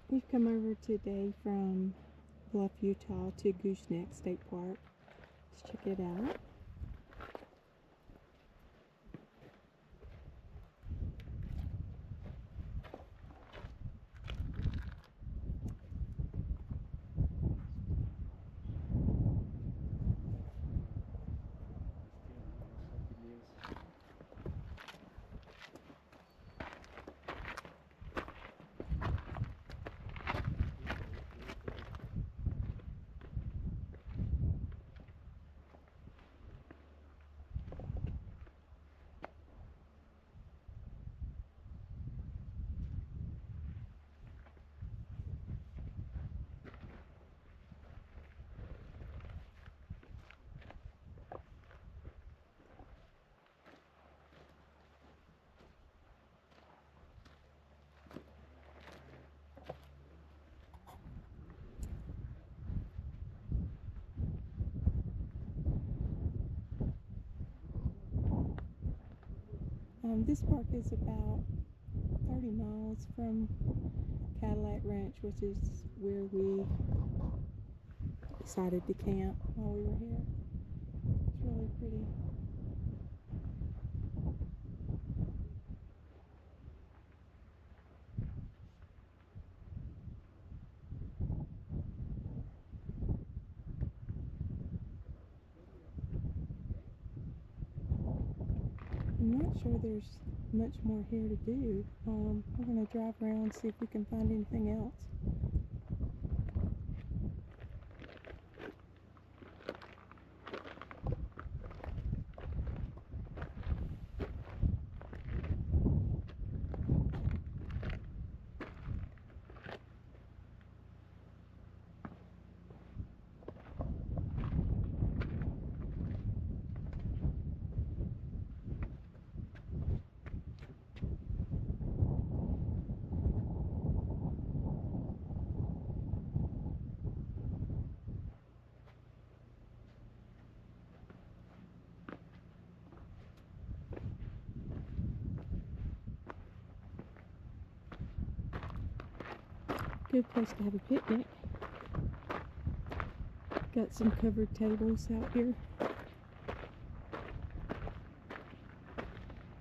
We've come over today from Bluff, Utah to Gooseneck State Park. Let's check it out. This park is about 30 miles from Cadillac Ranch, which is where we decided to camp while we were here. It's really pretty. I'm not sure there's much more here to do. We're going to drive around and see if we can find anything else. Good place to have a picnic. Got some covered tables out here.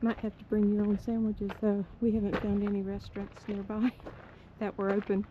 Might have to bring your own sandwiches though. We haven't found any restaurants nearby that were open.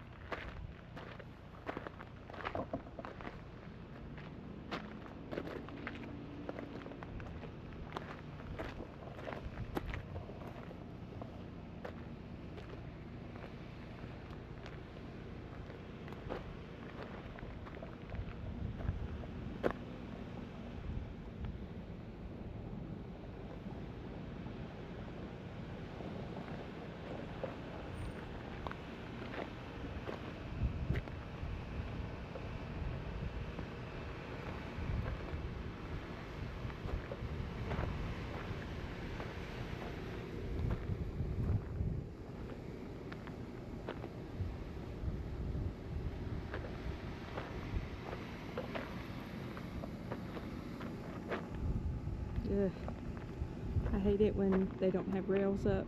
Ugh. I hate it when they don't have rails up.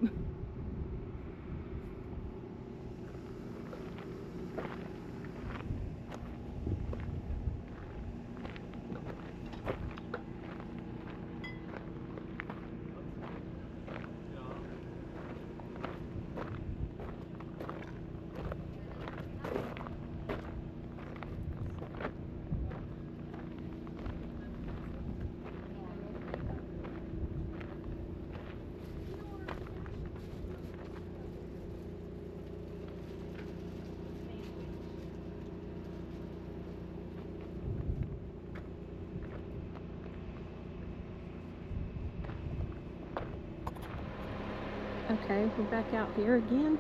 Okay, we're back out here again.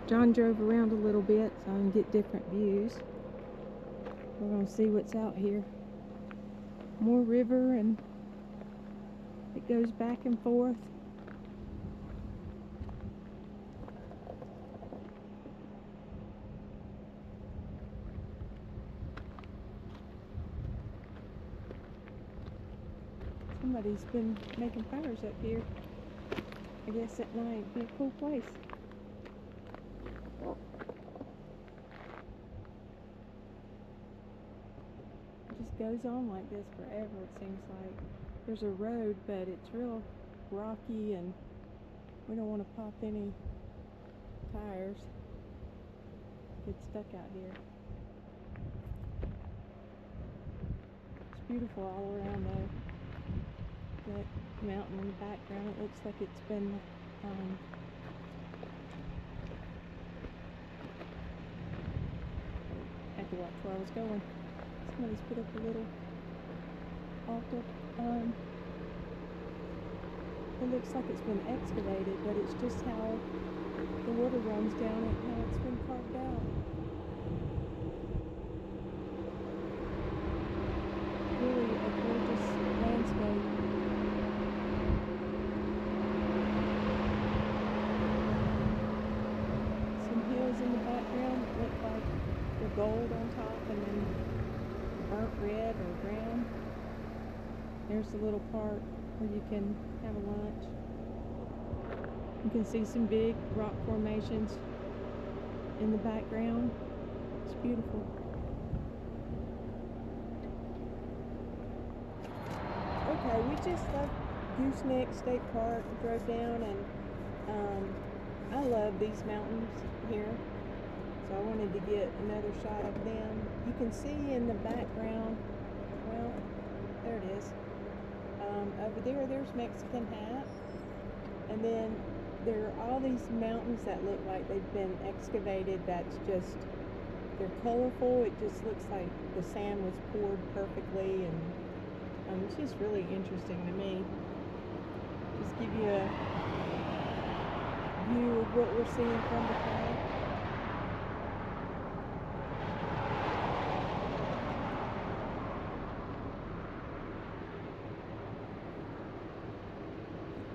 John drove around a little bit so I can get different views. We're going to see what's out here. More river, and it goes back and forth. Somebody's been making fires up here. I guess at night. Be a cool place. goes on like this forever, it seems like. There's a road, but it's real rocky, and we don't want to pop any tires. Get stuck out here. It's beautiful all around though. That mountain in the background, it looks like it's been I had to watch where I was going. Somebody's put up a little altar. It looks like it's been excavated, but it's just how the water runs down it, how it's been carved out. Really a gorgeous landscape. Some hills in the background that look like they're gold on top and then burnt red or brown. There's the little park where you can have a lunch. You can see some big rock formations in the background. It's beautiful. Okay, we just left Gooseneck State Park, drove down, and I love these mountains here, so I wanted to get another shot of them. You can see in the background, well, there it is. Over there, there's Mexican Hat, and then there are all these mountains that look like they've been excavated. That's just, they're colorful. It just looks like the sand was poured perfectly, and it's just really interesting to me. Just give you a view of what we're seeing from the car.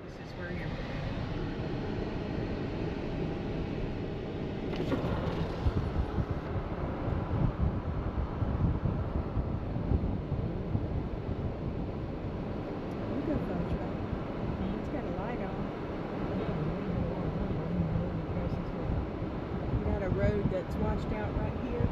This is where you're... It's got a light on. We got a road that's washed out right here.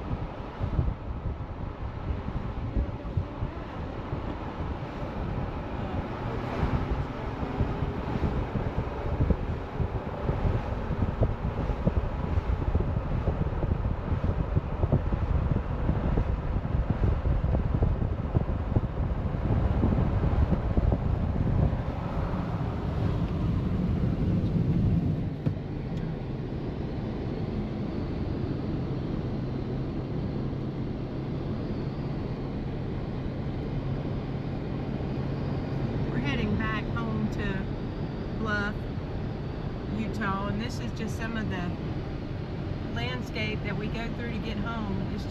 Back home to Bluff, Utah, and this is just some of the landscape that we go through to get home. It's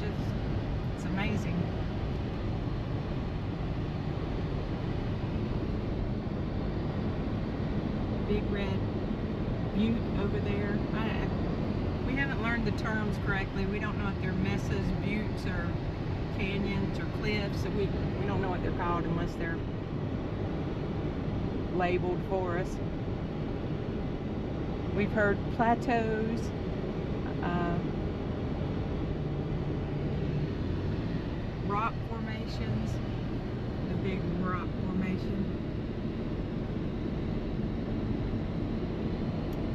amazing. Big red butte over there. We haven't learned the terms correctly. We don't know if they're mesas, buttes, or canyons, or cliffs. So we don't know what they're called unless they're labeled for us. We've heard plateaus, rock formations, the big rock formation.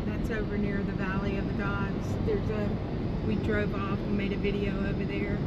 That's over near the Valley of the Gods. We drove off and made a video over there.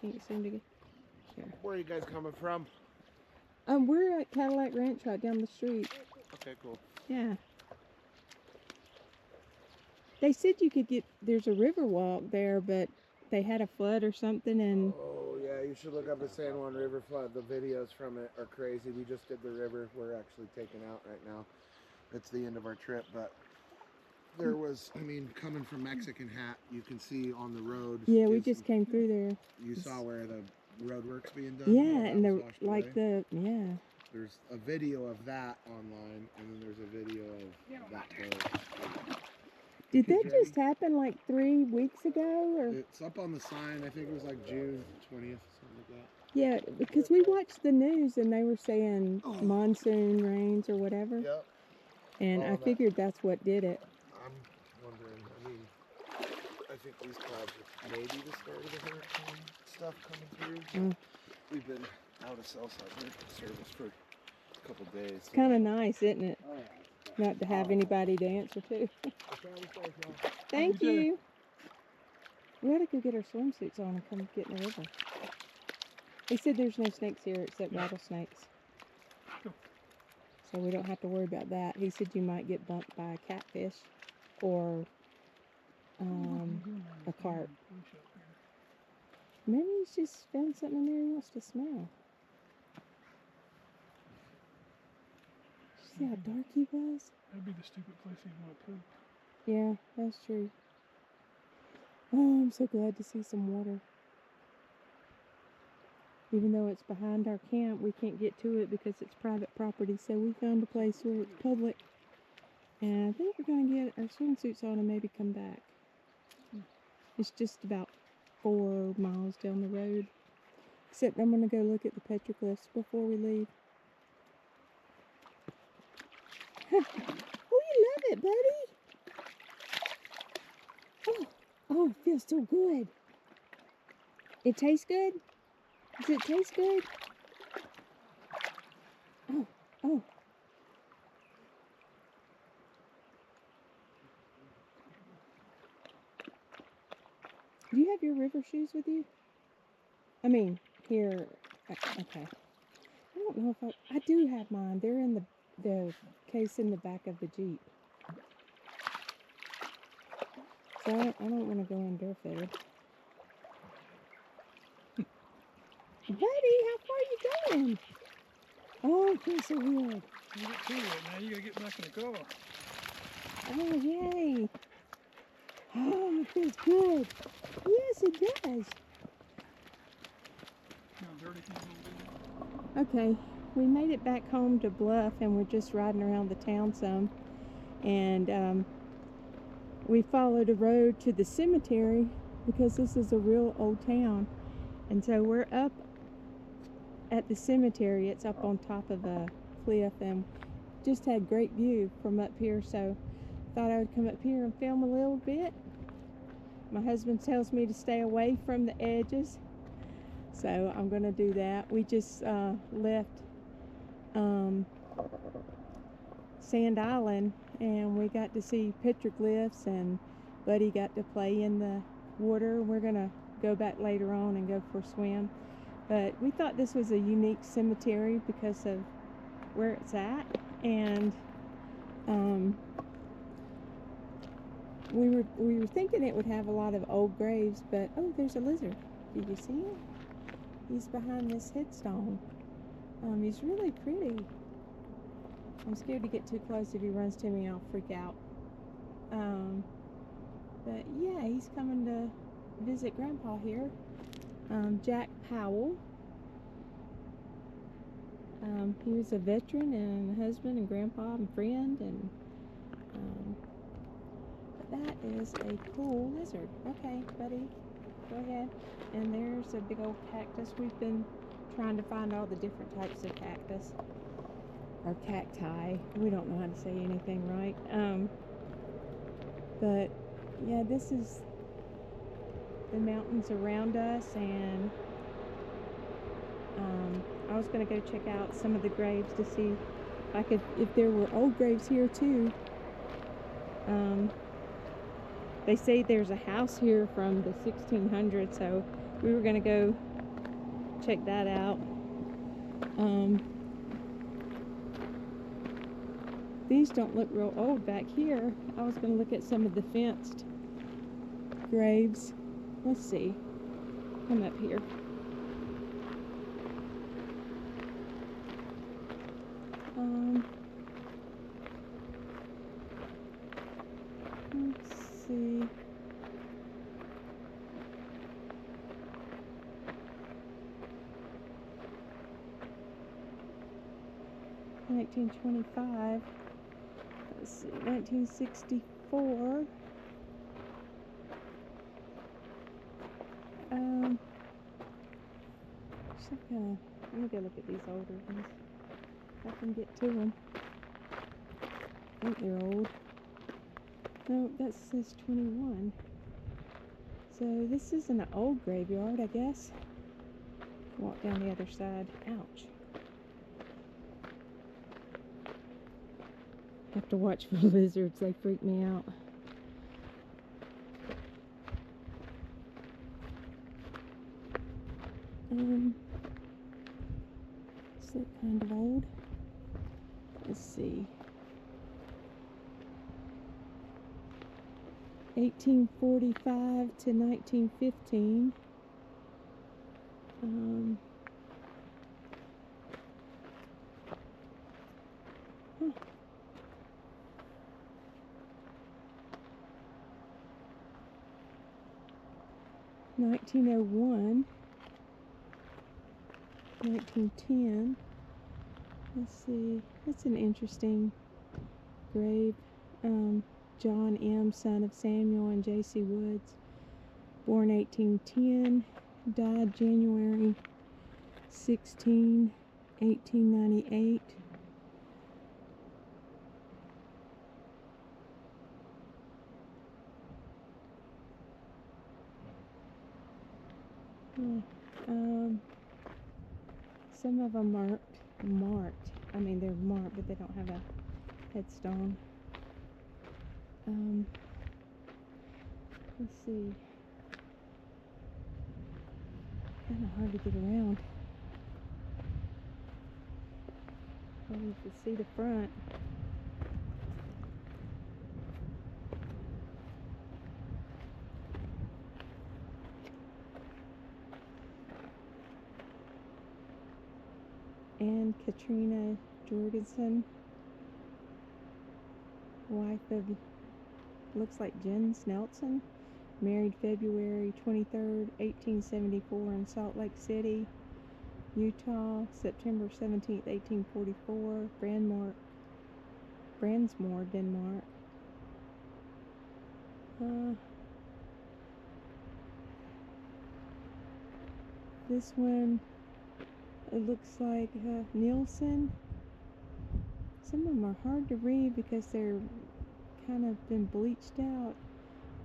Can't seem to get here. Where are you guys coming from? We're at Cadillac Ranch right down the street. Okay, cool. Yeah. They said you could get, there's a river walk there, but they had a flood or something, and Oh yeah, you should look up the San Juan River flood. The videos from it are crazy. We just did the river. We're actually taking out right now. It's the end of our trip, but there was, I mean, coming from Mexican Hat, you can see on the road. Yeah, we just came through there. You saw where the road work's being done? Yeah, and yeah. There's a video of that online, and then there's a video of that boat. Did that just happen like 3 weeks ago? Or? It's up on the sign. I think it was like June 20th, something like that. Yeah, because we watched the news and they were saying monsoon rains or whatever. Yep. And I figured that's what did it. I'm wondering, I mean, I think these clouds are maybe the start of the hurricane stuff coming through. We've been out of cell service for a couple days. It's kind of nice, isn't it? Not to have anybody to answer to. Thank you. We ought to go get our swimsuits on and come get in the river. He said there's no snakes here except rattlesnakes. So we don't have to worry about that. He said you might get bumped by a catfish or a carp. Maybe he's just found something in there he wants to smell. See how dark he was? That'd be the stupid place he'd want to poop. Yeah, that's true. Oh, I'm so glad to see some water. Even though it's behind our camp, we can't get to it because it's private property. So we found a place where it's public. And I think we're going to get our swimsuits on and maybe come back. It's just about 4 miles down the road. Except I'm going to go look at the petroglyphs before we leave. Oh, you love it, buddy. Oh, it feels so good. It tastes good? Does it taste good? Oh. Do you have your river shoes with you? I mean, here. Okay. I don't know if I do have mine. They're in the case in the back of the Jeep. So I don't want to go in barefooted. Buddy, how far are you going? Oh, it feels so good. You get to it now. You gotta get back in the car. Oh, yay. Oh, it feels good. Yes, it does. How dirty can you be? Okay, we made it back home to Bluff, and we're just riding around the town some. And we followed a road to the cemetery because this is a real old town. And so we're up at the cemetery. It's up on top of a cliff and just had great view from up here. So thought I would come up here and film a little bit. My husband tells me to stay away from the edges, so I'm going to do that. We just left Sand Island, and we got to see petroglyphs, and Buddy got to play in the water. We're going to go back later on and go for a swim. But we thought this was a unique cemetery because of where it's at, and we were thinking it would have a lot of old graves, but oh, there's a lizard. Did you see him? He's behind this headstone. He's really pretty. I'm scared to get too close. If he runs to me, I'll freak out. But yeah, he's coming to visit Grandpa here. Jack Powell. He was a veteran and a husband and grandpa and friend, and but that is a cool lizard. Okay, buddy, go ahead. And there's a big old cactus. We've been trying to find all the different types of cactus or cacti. We don't know how to say anything right. But yeah, this is the mountains around us, and I was going to go check out some of the graves to see if there were old graves here too. They say there's a house here from the 1600s, so we were going to go check that out. These don't look real old back here. I was going to look at some of the fenced graves. Let's see. Come up here. Let's see. $1925. Let's see. 1964. Let me go look at these older ones. If I can get to them. I think they're old. No, that says 21. So this is an old graveyard, I guess. Walk down the other side. Ouch. Have to watch for lizards. They freak me out. Is it kind of old? Let's see. 1845 to 1915. 1901, 1910. Let's see. That's an interesting grave. John M., son of Samuel and J.C. Woods, born 1810, died January 16, 1898. Some of them aren't marked. I mean, they're marked, but they don't have a headstone. Let's see. Kind of hard to get around. You can see the front. And Katrina Jorgensen, wife of, looks like Jen Snelson, married February 23rd, 1874 in Salt Lake City, Utah, September 17th, 1844, Brandsmore, Denmark. This one, it looks like Nielsen. Some of them are hard to read because they're kind of been bleached out.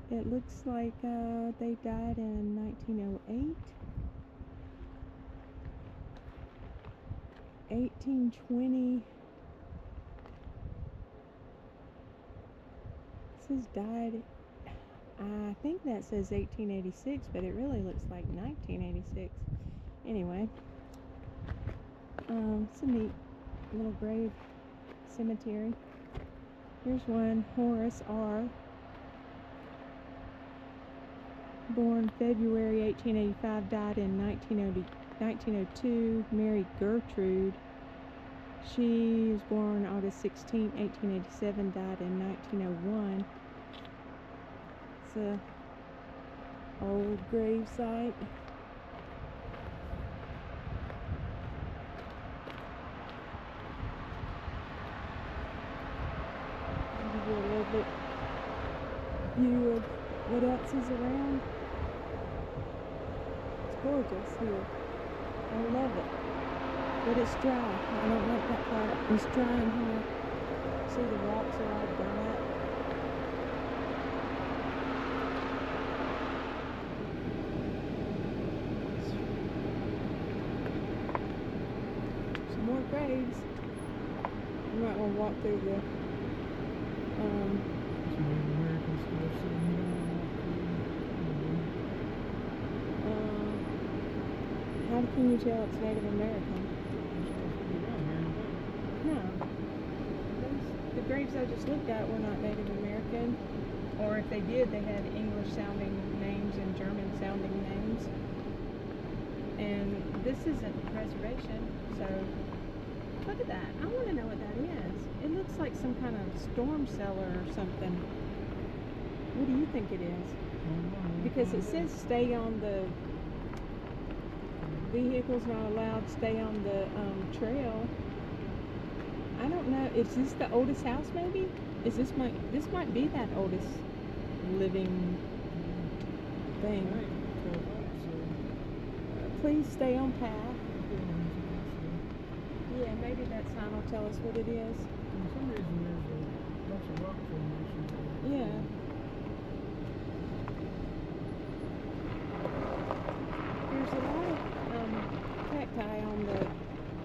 It looks like they died in 1908. 1820. It says died. I think that says 1886, but it really looks like 1986. Anyway. It's a neat little grave cemetery. Here's one, Horace R., born February 1885, died in 1902, married Gertrude. She was born August 16, 1887, died in 1901. It's a old grave site. A little bit view of what else is around. It's gorgeous here. I love it. But it's dry. I don't like that part. It's dry in here. See, the rocks are all dry. Some more graves. You might want to walk through the how can you tell it's Native American? No. The graves I just looked at were not Native American. Or if they did, they had English sounding names and German sounding names. And this isn't preservation, so Look at that. I want to know what that is. It looks like some kind of storm cellar or something. What do you think it is? Because it says stay on the vehicles not allowed, stay on the trail. I don't know. Is this the oldest house maybe? Is this might be that oldest living thing. Please stay on path. Yeah, maybe that sign will tell us what it is. For some reason there's a bunch of rock formations. Yeah. There's a lot of cacti on the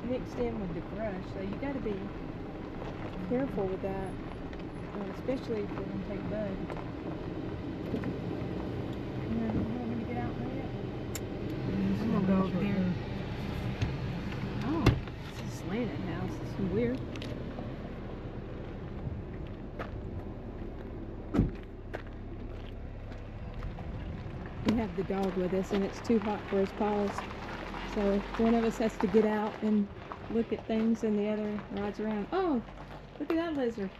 mixed in with the brush, so you got to be careful with that, especially if you're going to take bud. You want me to get out there yet? I'm going to go over there. Oh, it's a slanted house. It's weird. We have the dog with us and it's too hot for his paws. So one of us has to get out and look at things and the other rides around. Oh, look at that lizard.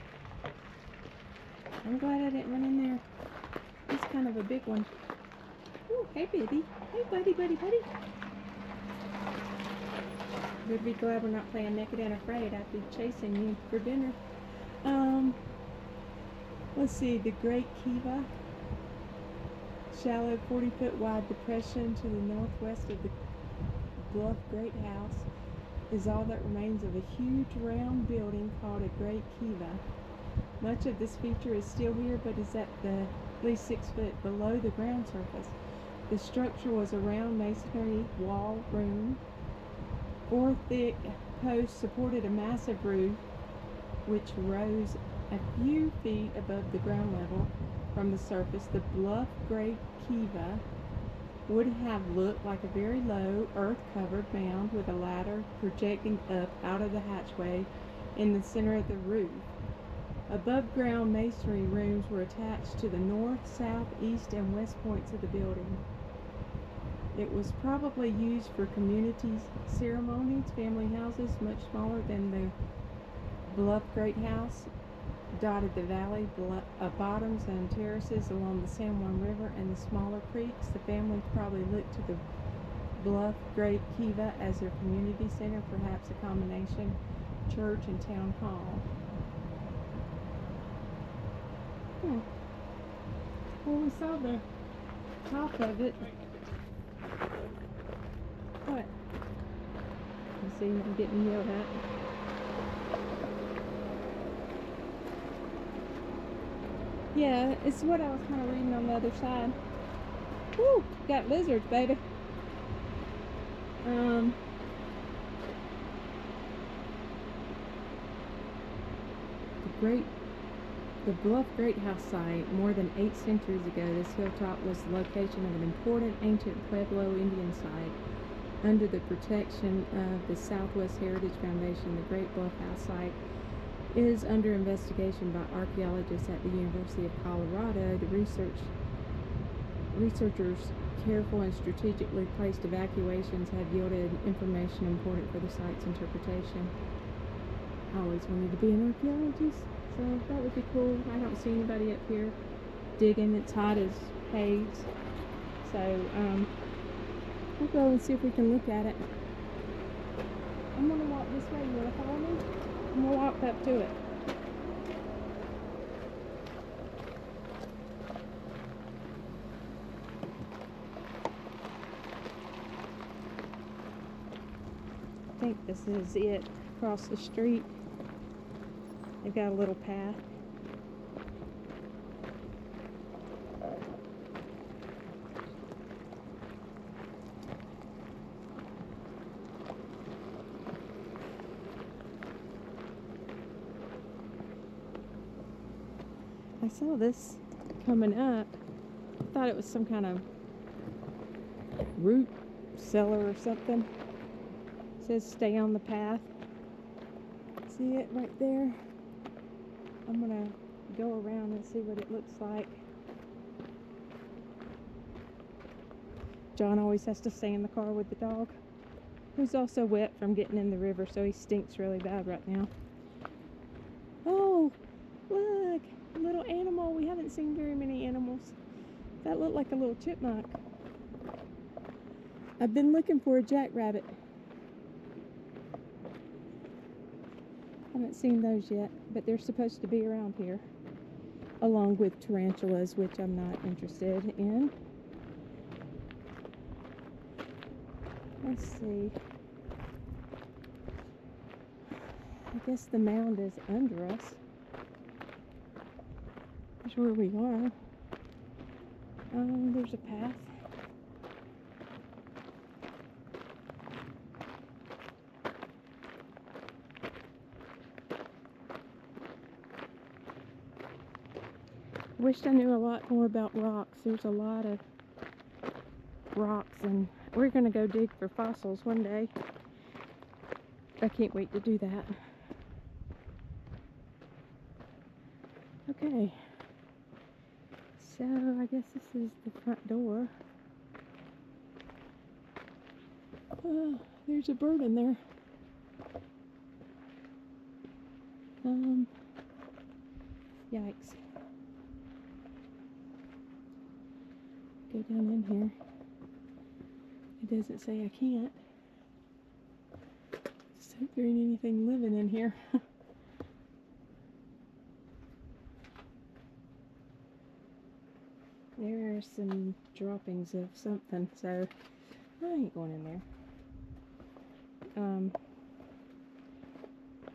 I'm glad I didn't run in there. He's kind of a big one. Ooh, hey, baby. Hey, buddy, buddy, buddy. We'd be glad we're not playing Naked and Afraid. I'd be chasing you for dinner. Let's see, the Great Kiva. Shallow 40-foot wide depression to the northwest of the Bluff Great House is all that remains of a huge round building called a Great Kiva. Much of this feature is still here, but is at least 6 foot below the ground surface. The structure was a round masonry wall room. 4 thick posts supported a massive roof, which rose a few feet above the ground level from the surface. The Bluff Great Kiva would have looked like a very low, earth-covered mound with a ladder projecting up out of the hatchway in the center of the roof. Above-ground masonry rooms were attached to the north, south, east, and west points of the building. It was probably used for community ceremonies, family houses, much smaller than the Bluff Great House, dotted the valley bottoms and terraces along the San Juan River and the smaller creeks. The families probably looked to the Bluff Great Kiva as their community center, perhaps a combination church and town hall. Well, we saw the top of it. What? You see, I'm getting yelled at. Yeah, it's what I was kind of reading on the other side. Woo! Got lizards, baby. The Bluff Great House site. More than 8 centuries ago, this hilltop was the location of an important ancient Pueblo Indian site. Under the protection of the Southwest Heritage Foundation, the Great Bluff House site is under investigation by archaeologists at the University of Colorado. The researchers' careful and strategically placed evacuations have yielded information important for the site's interpretation. I always wanted to be an archaeologist, so that would be cool. I don't see anybody up here digging. It's hot as Hades. So, we'll go and see if we can look at it. I'm gonna walk this way. You wanna follow me? I'm gonna walk up to it. I think this is it. Across the street. They've got a little path. I saw this coming up. I thought it was some kind of root cellar or something. It says stay on the path. See it right there? I'm gonna go around and see what it looks like. John always has to stay in the car with the dog. who's also wet from getting in the river, so he stinks really bad right now. Oh, look, a little animal. We haven't seen very many animals. That looked like a little chipmunk. I've been looking for a jackrabbit. Haven't seen those yet, but they're supposed to be around here, along with tarantulas, which I'm not interested in. Let's see. I guess the mound is under us. That's where we are. There's a path. Wished I knew a lot more about rocks. There's a lot of rocks, and we're gonna go dig for fossils one day. I can't wait to do that. Okay, so I guess this is the front door. There's a bird in there. Yikes. Go down in here. It doesn't say I can't. Just hope there ain't anything living in here. There are some droppings of something, so I ain't going in there.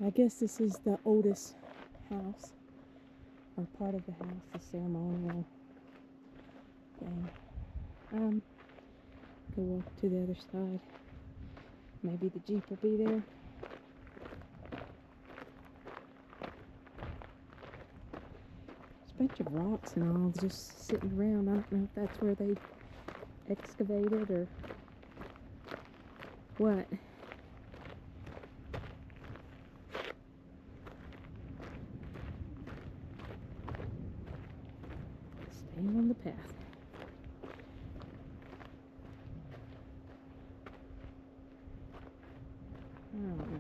I guess this is the oldest house, or part of the house, the ceremonial thing. Go walk to the other side. Maybe the Jeep will be there. There's a bunch of rocks and all just sitting around. I don't know if that's where they excavated or what. Staying on the path. I don't know.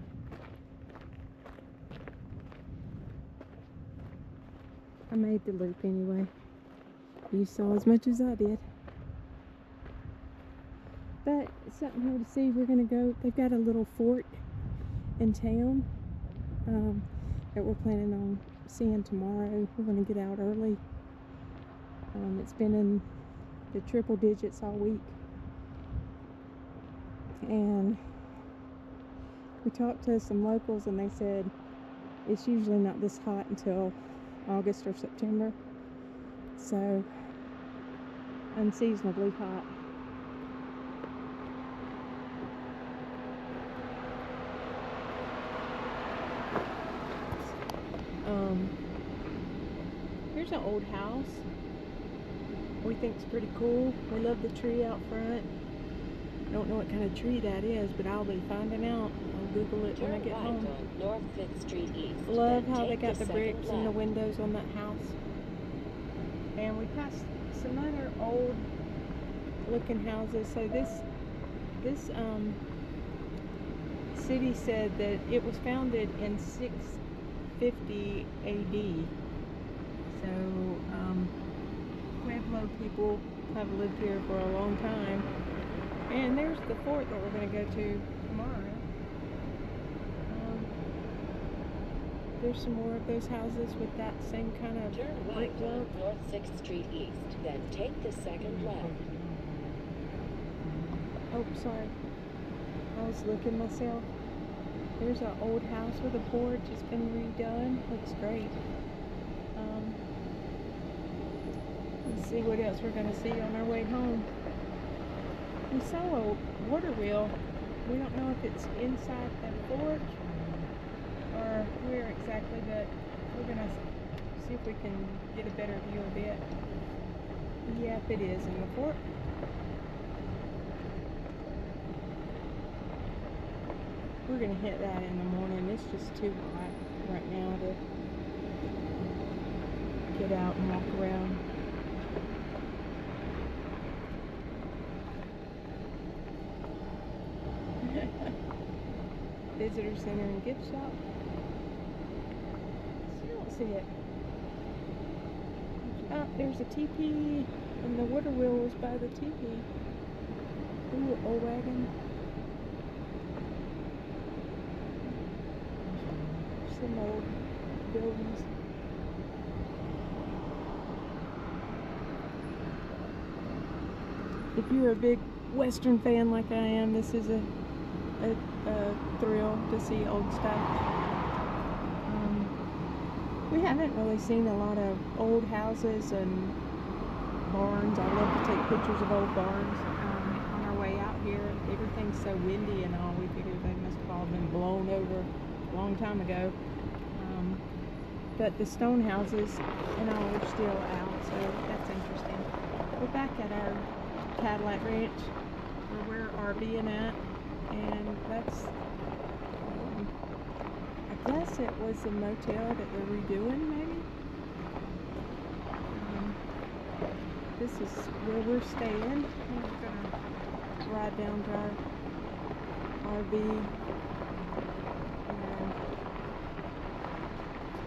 I made the loop anyway. You saw as much as I did. But it's something here to see. We're gonna go. They've got a little fort in town that we're planning on seeing tomorrow. We're gonna get out early. It's been in the triple digits all week, and we talked to some locals, and they said it's usually not this hot until August or September, so unseasonably hot. Here's an old house we think is pretty cool. We love the tree out front. Don't know what kind of tree that is, but I'll be finding out. I'll Google it when I get home. On North 5th Street East. Love how they got the bricks in the windows on that house. And we passed some other old looking houses. So this city said that it was founded in 650 AD. So Pueblo people have lived here for a long time. And there's the fort that we're going to go to tomorrow. There's some more of those houses with that same kind of Turn brick right look. on North 6th Street East, then take the second left. Oh, sorry. I was looking myself. There's an old house with a porch. It's been redone. Looks great. Let's see what else we're going to see on our way home. We saw a water wheel. We don't know if it's inside the fort or where exactly, but we're going to see if we can get a better view of it. Yep, it is in the fort. We're going to hit that in the morning. It's just too hot right now to get out and walk around. visitor center and gift shop. Still don't see it. Oh, there's a teepee, and the water wheel was by the teepee. Ooh, old wagon. Some old buildings. If you're a big Western fan like I am, this is a thrill to see old stuff. We haven't really seen a lot of old houses and barns. I love to take pictures of old barns on our way out here. Everything's so windy and all, we figured they must have all been blown over a long time ago. But the stone houses and all are still out, so that's interesting. We're back at our Cadillac Ranch where we're RVing at, and that's I guess it was a motel that they're redoing, maybe. This is where we're staying. We're gonna ride down to our RV and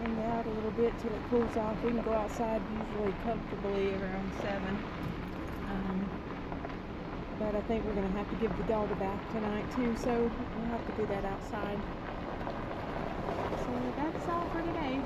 hang out a little bit till it cools off. We can go outside usually comfortably around 7. But I think we're going to have to give the dog a bath tonight too, so we'll have to do that outside. So that's all for today.